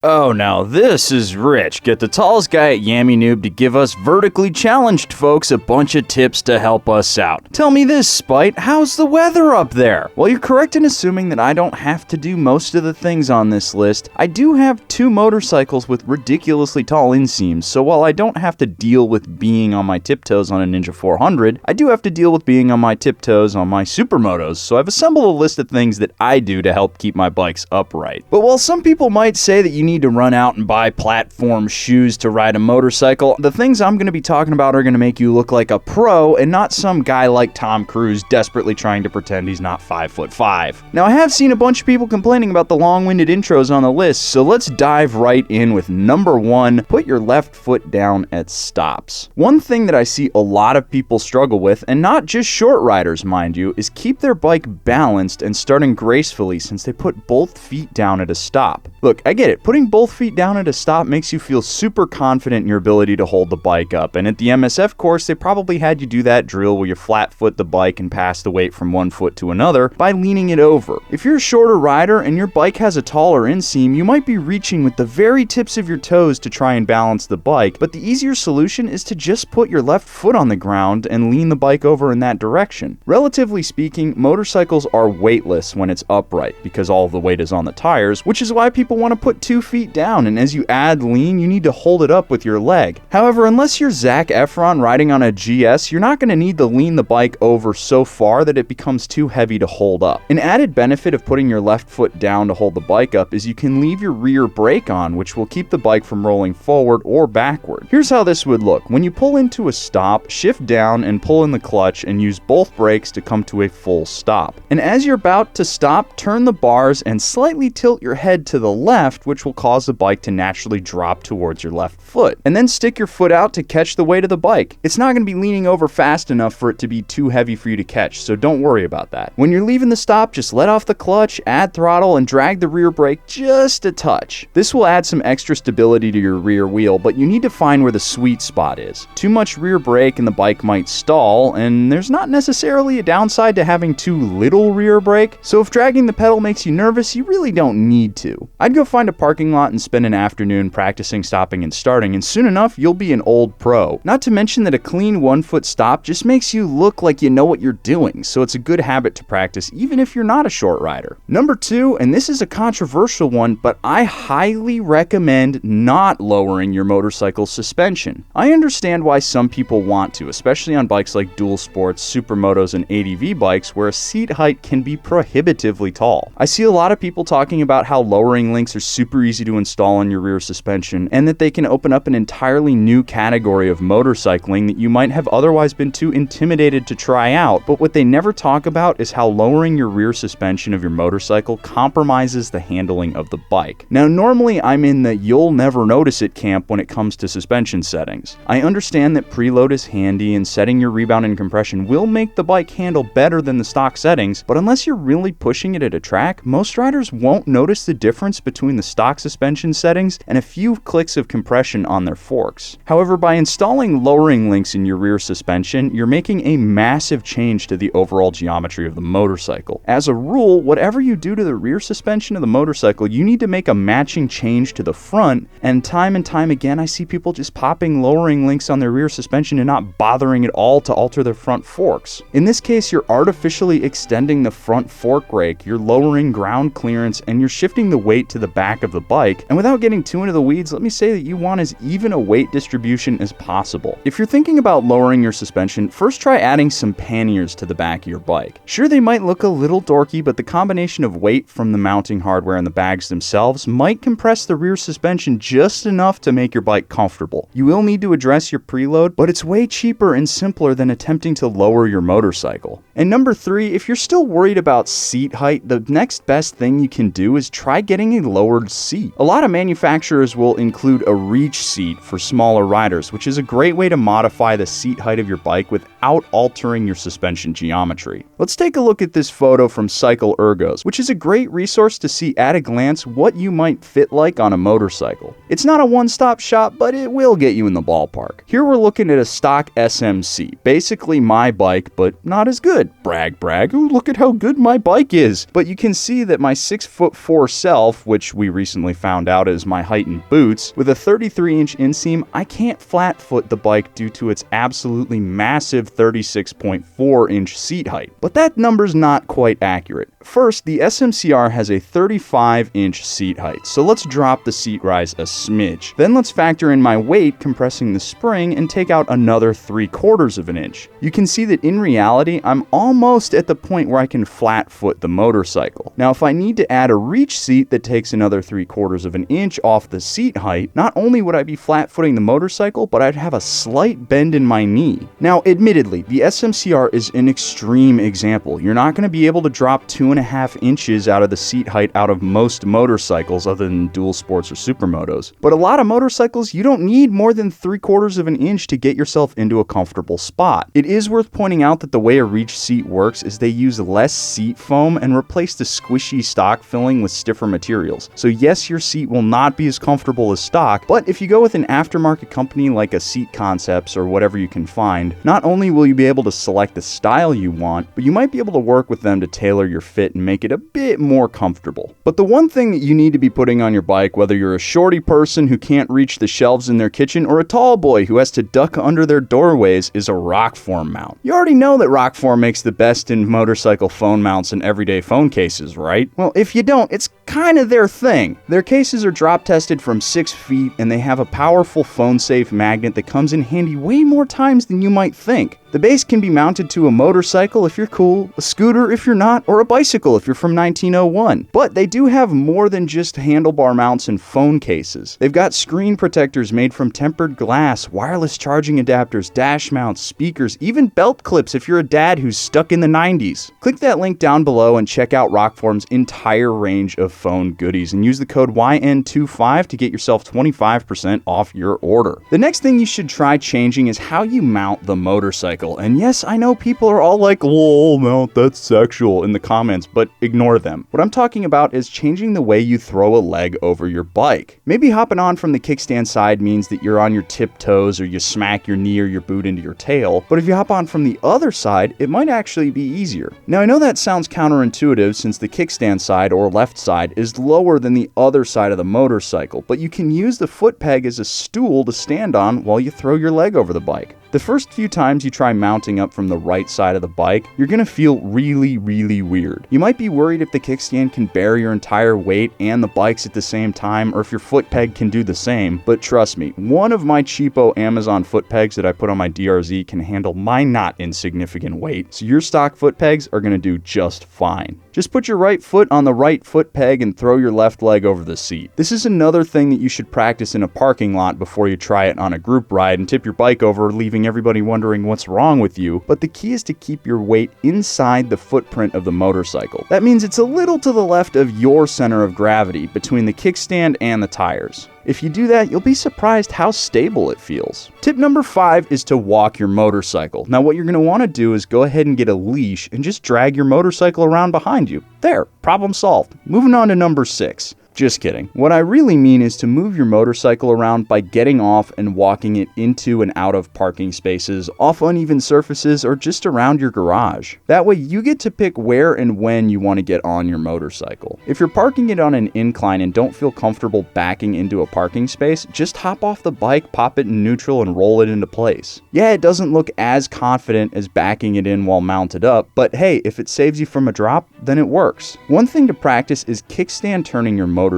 Oh, now this is rich. Get the tallest guy at Yammie Noob to give us vertically challenged folks a bunch of tips to help us out. Tell me this, Spite, how's the weather up there? Well, you're correct in assuming that I don't have to do most of the things on this list. I do have two motorcycles with ridiculously tall inseams, so while I don't have to deal with being on my tiptoes on a Ninja 400, I do have to deal with being on my tiptoes on my supermotos, so I've assembled a list of things that I do to help keep my bikes upright. But while some people might say that you need to run out and buy platform shoes to ride a motorcycle, the things I'm going to be talking about are going to make you look like a pro and not some guy like Tom Cruise desperately trying to pretend he's not 5'5". Now, I have seen a bunch of people complaining about the long-winded intros on the list, so let's dive right in with number 1, put your left foot down at stops. One thing that I see a lot of people struggle with, and not just short riders mind you, is keep their bike balanced and starting gracefully since they put both feet down at a stop. Look, I get it, putting both feet down at a stop makes you feel super confident in your ability to hold the bike up, and at the MSF course they probably had you do that drill where you flat foot the bike and pass the weight from one foot to another by leaning it over. If you're a shorter rider and your bike has a taller inseam, you might be reaching with the very tips of your toes to try and balance the bike, but the easier solution is to just put your left foot on the ground and lean the bike over in that direction. Relatively speaking, motorcycles are weightless when it's upright because all of the weight is on the tires, which is why people want to put 2 feet down, and as you add lean, you need to hold it up with your leg. However, unless you're Zac Efron riding on a GS, you're not going to need to lean the bike over so far that it becomes too heavy to hold up. An added benefit of putting your left foot down to hold the bike up is you can leave your rear brake on, which will keep the bike from rolling forward or backward. Here's how this would look. When you pull into a stop, shift down and pull in the clutch and use both brakes to come to a full stop. And as you're about to stop, turn the bars and slightly tilt your head to the left, which will cause the bike to naturally drop towards your left foot. And then stick your foot out to catch the weight of the bike. It's not going to be leaning over fast enough for it to be too heavy for you to catch, so don't worry about that. When you're leaving the stop, just let off the clutch, add throttle, and drag the rear brake just a touch. This will add some extra stability to your rear wheel, but you need to find where the sweet spot is. Too much rear brake and the bike might stall, and there's not necessarily a downside to having too little rear brake, so if dragging the pedal makes you nervous, you really don't need to. I'd go find a parking lot and spend an afternoon practicing stopping and starting, and soon enough you'll be an old pro. Not to mention that a clean 1 foot stop just makes you look like you know what you're doing, so it's a good habit to practice even if you're not a short rider. Number 2, and this is a controversial one, but I highly recommend not lowering your motorcycle suspension. I understand why some people want to, especially on bikes like dual sports, supermotos, and ADV bikes where a seat height can be prohibitively tall. I see a lot of people talking about how lowering links are super easy to install on your rear suspension, and that they can open up an entirely new category of motorcycling that you might have otherwise been too intimidated to try out, but what they never talk about is how lowering your rear suspension of your motorcycle compromises the handling of the bike. Now, normally I'm in the you'll never notice it camp when it comes to suspension settings. I understand that preload is handy and setting your rebound and compression will make the bike handle better than the stock settings, but unless you're really pushing it at a track, most riders won't notice the difference between the stock suspension settings and a few clicks of compression on their forks. However, by installing lowering links in your rear suspension, you're making a massive change to the overall geometry of the motorcycle. As a rule, whatever you do to the rear suspension of the motorcycle, you need to make a matching change to the front, and time again I see people just popping lowering links on their rear suspension and not bothering at all to alter their front forks. In this case, you're artificially extending the front fork rake, you're lowering ground clearance, and you're shifting the weight to the back of the bike. And without getting too into the weeds, let me say that you want as even a weight distribution as possible. If you're thinking about lowering your suspension, first try adding some panniers to the back of your bike. Sure, they might look a little dorky, but the combination of weight from the mounting hardware and the bags themselves might compress the rear suspension just enough to make your bike comfortable. You will need to address your preload, but it's way cheaper and simpler than attempting to lower your motorcycle. And number 3, if you're still worried about seat height, the next best thing you can do is try getting a lowered seat. A lot of manufacturers will include a reach seat for smaller riders, which is a great way to modify the seat height of your bike without altering your suspension geometry. Let's take a look at this photo from Cycle Ergos, which is a great resource to see at a glance what you might fit like on a motorcycle. It's not a one-stop shop, but it will get you in the ballpark. Here we're looking at a stock SMC, basically my bike, but not as good. Brag, brag, ooh, look at how good my bike is. But you can see that my 6'4" self, which we recently recently found out is my height in boots. With a 33-inch inseam, I can't flat foot the bike due to its absolutely massive 36.4-inch seat height. But that number's not quite accurate. First, the SMCR has a 35-inch seat height, so let's drop the seat rise a smidge. Then let's factor in my weight compressing the spring and take out another 3/4 of an inch. You can see that in reality, I'm almost at the point where I can flat foot the motorcycle. Now, if I need to add a reach seat that takes another 3/4 of an inch off the seat height, not only would I be flat footing the motorcycle, but I'd have a slight bend in my knee. Now, admittedly, the SMCR is an extreme example. You're not going to be able to drop 2.5 inches out of the seat height out of most motorcycles other than dual sports or supermotos. But a lot of motorcycles, you don't need more than 3/4 of an inch to get yourself into a comfortable spot. It is worth pointing out that the way a reach seat works is they use less seat foam and replace the squishy stock filling with stiffer materials. So yes, your seat will not be as comfortable as stock, but if you go with an aftermarket company like a Seat Concepts or whatever you can find, not only will you be able to select the style you want, but you might be able to work with them to tailor your fit and make it a bit more comfortable. But the one thing that you need to be putting on your bike, whether you're a shorty person who can't reach the shelves in their kitchen or a tall boy who has to duck under their doorways, is a rock form mount. You already know that rock form makes the best in motorcycle phone mounts and everyday phone cases, right? Well, if you don't, it's kind of their thing. Their cases are drop tested from 6 feet and they have a powerful phone safe magnet that comes in handy way more times than you might think. The base can be mounted to a motorcycle if you're cool, a scooter if you're not, or a bicycle if you're from 1901. But they do have more than just handlebar mounts and phone cases. They've got screen protectors made from tempered glass, wireless charging adapters, dash mounts, speakers, even belt clips if you're a dad who's stuck in the 90s. Click that link down below and check out Rockform's entire range of phone goodies and use the code YN25 to get yourself 25% off your order. The next thing you should try changing is how you mount the motorcycle. And yes, I know people are all like, "Lol, mount, that's sexual," in the comments, but ignore them. What I'm talking about is changing the way you throw a leg over your bike. Maybe hopping on from the kickstand side means that you're on your tiptoes or you smack your knee or your boot into your tail, but if you hop on from the other side, it might actually be easier. Now, I know that sounds counterintuitive since the kickstand side or left side is lower than the other side of the motorcycle, but you can use the foot peg as a stool to stand on while you throw your leg over the bike. The first few times you try mounting up from the right side of the bike, you're gonna feel really weird. You might be worried if the kickstand can bear your entire weight and the bikes at the same time, or if your foot peg can do the same, but trust me, one of my cheapo Amazon foot pegs that I put on my DRZ can handle my not insignificant weight, so your stock foot pegs are gonna do just fine. Just put your right foot on the right foot peg and throw your left leg over the seat. This is another thing that you should practice in a parking lot before you try it on a group ride and tip your bike over, leaving everybody wondering what's wrong with you. But the key is to keep your weight inside the footprint of the motorcycle. That means it's a little to the left of your center of gravity between the kickstand and the tires. If you do that, you'll be surprised how stable it feels. Tip number 5 is to walk your motorcycle. Now, what you're going to want to do is go ahead and get a leash and just drag your motorcycle around behind you. There, problem solved. Moving on to number 6. Just kidding. What I really mean is to move your motorcycle around by getting off and walking it into and out of parking spaces, off uneven surfaces, or just around your garage. That way you get to pick where and when you want to get on your motorcycle. If you're parking it on an incline and don't feel comfortable backing into a parking space, just hop off the bike, pop it in neutral, and roll it into place. Yeah, it doesn't look as confident as backing it in while mounted up, but hey, if it saves you from a drop, then it works. One thing to practice is kickstand turning your motorcycle,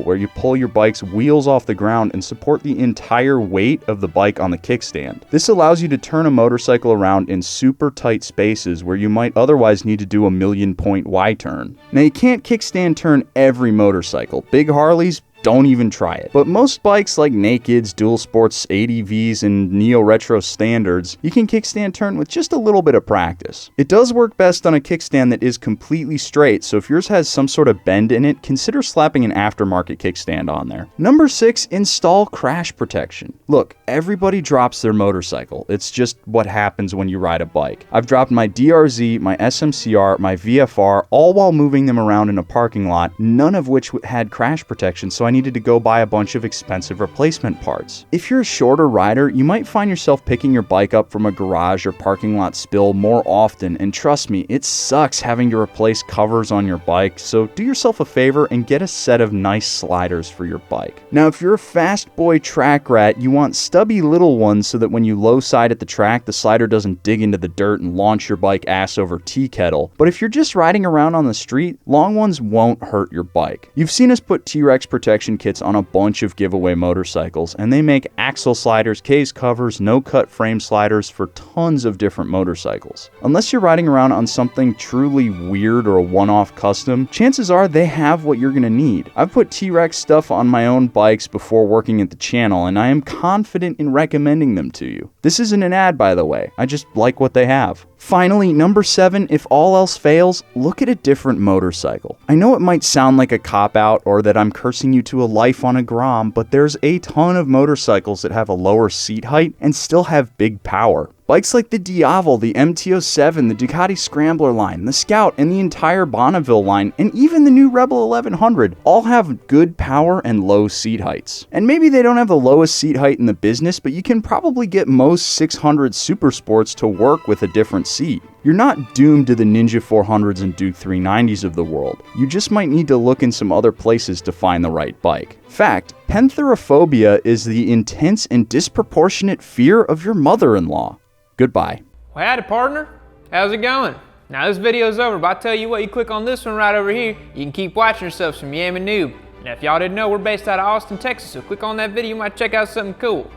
where you pull your bike's wheels off the ground and support the entire weight of the bike on the kickstand. This allows you to turn a motorcycle around in super tight spaces where you might otherwise need to do a 1,000,000-point Y-turn. Now, you can't kickstand turn every motorcycle. Big Harleys, don't even try it. But most bikes like Nakeds, Dual Sports, ADVs, and Neo Retro Standards, you can kickstand turn with just a little bit of practice. It does work best on a kickstand that is completely straight, so if yours has some sort of bend in it, consider slapping an aftermarket kickstand on there. Number 6, install crash protection. Look, everybody drops their motorcycle. It's just what happens when you ride a bike. I've dropped my DRZ, my SMCR, my VFR, all while moving them around in a parking lot, none of which had crash protection, so I I needed to go buy a bunch of expensive replacement parts. If you're a shorter rider, you might find yourself picking your bike up from a garage or parking lot spill more often, and trust me, it sucks having to replace covers on your bike, so do yourself a favor and get a set of nice sliders for your bike. Now, if you're a fast boy track rat, you want stubby little ones so that when you low side at the track, the slider doesn't dig into the dirt and launch your bike ass over tea kettle. But if you're just riding around on the street, long ones won't hurt your bike. You've seen us put T-Rex protection kits on a bunch of giveaway motorcycles, and they make axle sliders, case covers, no-cut frame sliders for tons of different motorcycles. Unless you're riding around on something truly weird or a one-off custom, chances are they have what you're gonna need. I've put T-Rex stuff on my own bikes before working at the channel, and I am confident in recommending them to you. This isn't an ad, by the way. I just like what they have. Finally, number 7, if all else fails, look at a different motorcycle. I know it might sound like a cop-out or that I'm cursing you to a life on a Grom, but there's a ton of motorcycles that have a lower seat height and still have big power. Bikes like the Diavel, the MT-07, the Ducati Scrambler line, the Scout, and the entire Bonneville line, and even the new Rebel 1100 all have good power and low seat heights. And maybe they don't have the lowest seat height in the business, but you can probably get most 600 Super Sports to work with a different seat. You're not doomed to the Ninja 400s and Duke 390s of the world. You just might need to look in some other places to find the right bike. Fact, pentherophobia is the intense and disproportionate fear of your mother-in-law. Goodbye. Well, howdy, partner. How's it going? Now, this video's over, but I tell you what, you click on this one right over here, you can keep watching yourselves from Yammie Noob. Now, if y'all didn't know, we're based out of Austin, Texas, so click on that video, you might check out something cool.